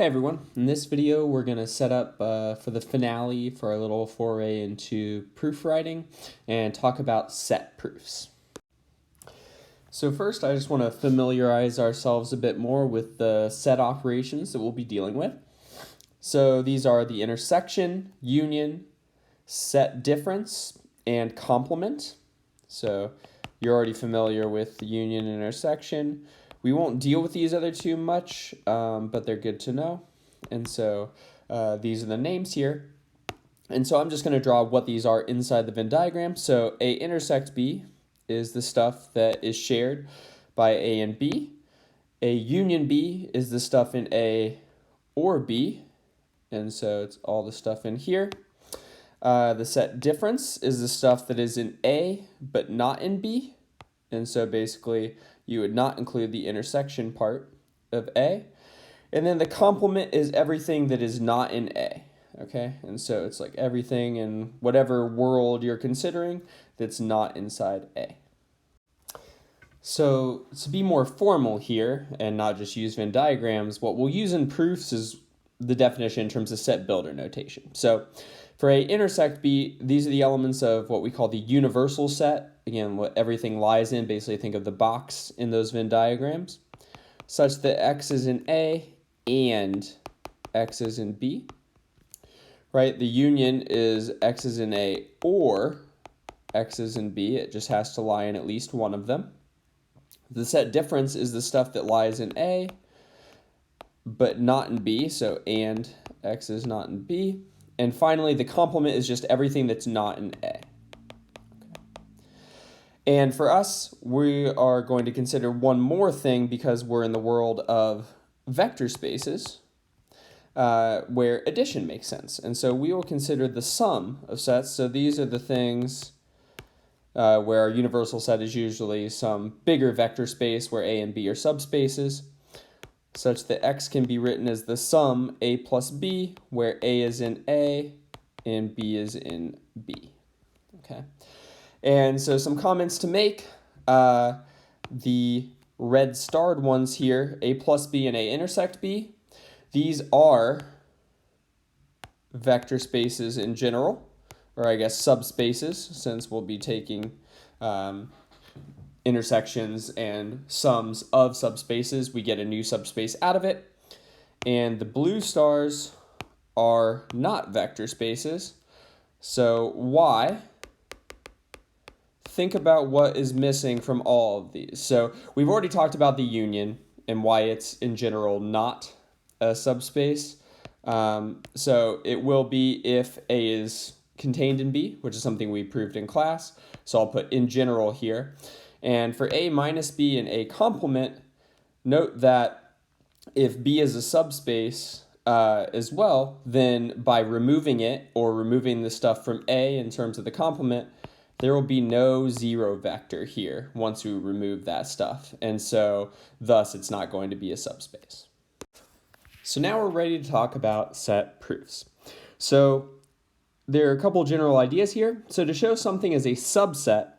Hey everyone, in this video we're going to set up for the finale for our little foray into proof writing and talk about set proofs. So first I just want to familiarize ourselves a bit more with the set operations that we'll be dealing with. So these are the intersection, union, set difference, and complement. So you're already familiar with the union and intersection. We won't deal with these other two much, but they're good to know. And so these are the names here. And so I'm just going to draw what these are inside the Venn diagram. So A intersect B is the stuff that is shared by A and B. A union B is the stuff in A or B. And so it's all the stuff in here. The set difference is the stuff that is in A but not in B. And so basically you would not include the intersection part of A. And then the complement is everything that is not in A. Okay, and so it's like everything in whatever world you're considering that's not inside A. So to be more formal here and not just use Venn diagrams, what we'll use in proofs is the definition in terms of set builder notation. So for A intersect B, these are the elements of what we call the universal set. Again, what everything lies in, basically think of the box in those Venn diagrams, such that X is in A and X is in B. Right, the union is X is in A or X is in B. It just has to lie in at least one of them. The set difference is the stuff that lies in A but not in B, so and X is not in B. And finally, the complement is just everything that's not in A. Okay. And for us, we are going to consider one more thing because we're in the world of vector spaces where addition makes sense. And so we will consider the sum of sets. So these are the things where our universal set is usually some bigger vector space where A and B are subspaces, such that X can be written as the sum A plus B, where A is in A and B is in B. Okay, and so some comments to make. The red starred ones here, A plus B and A intersect B, these are vector spaces in general, or I guess subspaces, since we'll be taking intersections and sums of subspaces. We get a new subspace out of it. And the blue stars are not vector spaces. So why? Think about what is missing from all of these. So we've already talked about the union and why it's in general not a subspace. So it will be if A is contained in B, which is something we proved in class. So I'll put in general here. And for A minus B and A complement, note that if B is a subspace as well, then by removing it or removing the stuff from A in terms of the complement, there will be no zero vector here once we remove that stuff. And so thus it's not going to be a subspace. So now we're ready to talk about set proofs. So there are a couple general ideas here. So to show something as a subset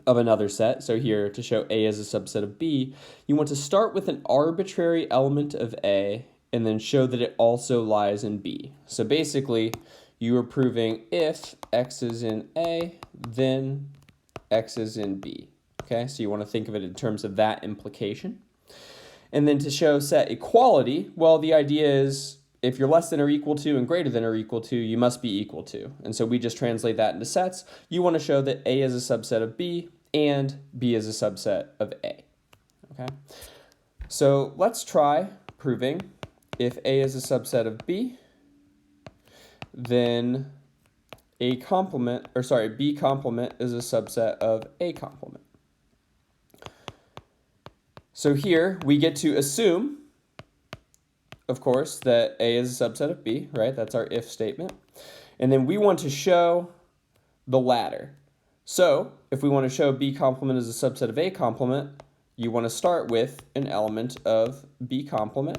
of another set, so here to show A as a subset of B, you want to start with an arbitrary element of A and then show that it also lies in B. So basically, you are proving if X is in A, then X is in B. Okay, so you want to think of it in terms of that implication. And then to show set equality, well, the idea is if you're less than or equal to and greater than or equal to, you must be equal to. And so we just translate that into sets. You want to show that A is a subset of B and B is a subset of A. Okay. So let's try proving if A is a subset of B, then B complement is a subset of A complement. So here we get to assume, of course, that A is a subset of B, right? That's our if statement. And then we want to show the latter. So if we want to show B complement is a subset of A complement, you want to start with an element of B complement.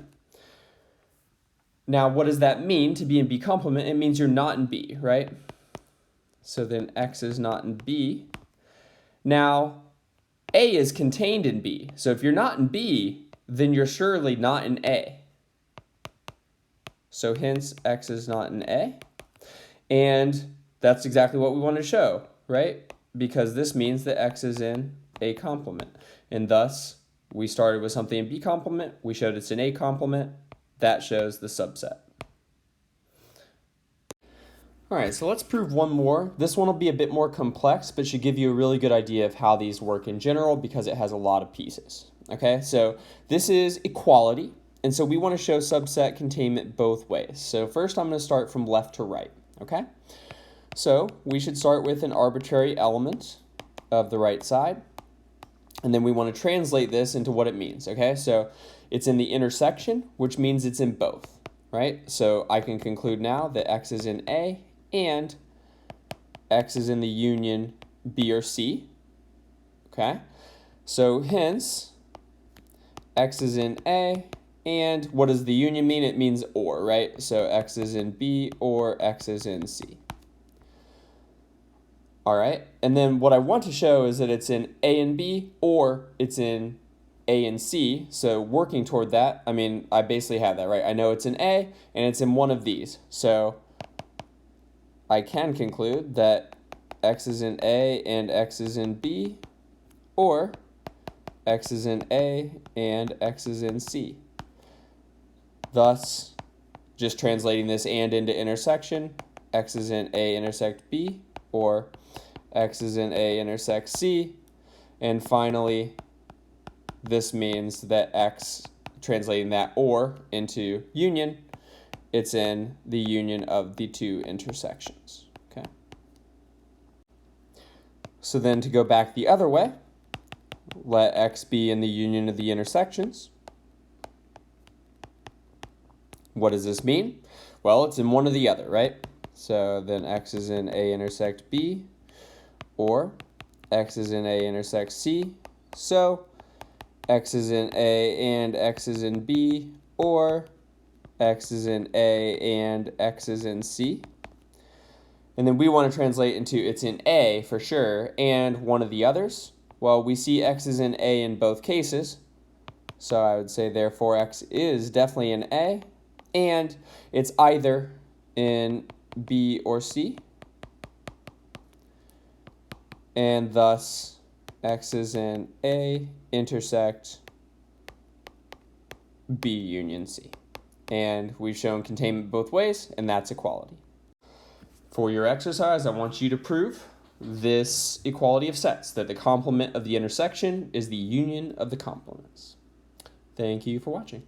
Now, what does that mean to be in B complement? It means you're not in B, right? So then X is not in B. Now, A is contained in B. So if you're not in B, then you're surely not in A. So hence x is not an A. And that's exactly what we want to show, right? Because this means that x is in A complement. And thus, we started with something in B complement. We showed it's in A complement. That shows the subset. All right, so let's prove one more. This one will be a bit more complex, but should give you a really good idea of how these work in general because it has a lot of pieces. Okay, so this is equality, and so we want to show subset containment both ways. So first I'm going to start from left to right, okay? So we should start with an arbitrary element of the right side, and then we want to translate this into what it means, okay? So it's in the intersection, which means it's in both, right? So I can conclude now that x is in A and x is in the union B or C, okay? So hence, x is in A, and what does the union mean? It means or, right? So x is in B or x is in C. All right, and then what I want to show is that it's in A and B or it's in A and C. So working toward that, I mean, I basically have that, right? I know it's in A and it's in one of these. So I can conclude that x is in A and x is in B, or x is in A and x is in C. Thus, just translating this and into intersection, x is in A intersect B, or x is in A intersect C. And finally, this means that x, translating that or into union, it's in the union of the two intersections, okay? So then to go back the other way, let x be in the union of the intersections. What does this mean? Well, it's in one or the other, right? So then x is in A intersect B, or x is in A intersect C. So x is in A and x is in B, or x is in A and x is in C. And then we want to translate into it's in A for sure and one of the others. Well, we see x is in A in both cases. So I would say therefore x is definitely in A and it's either in B or C. And thus x is in A intersect B union C. And we've shown containment both ways, and that's equality. For your exercise, I want you to prove this equality of sets, that the complement of the intersection is the union of the complements. Thank you for watching.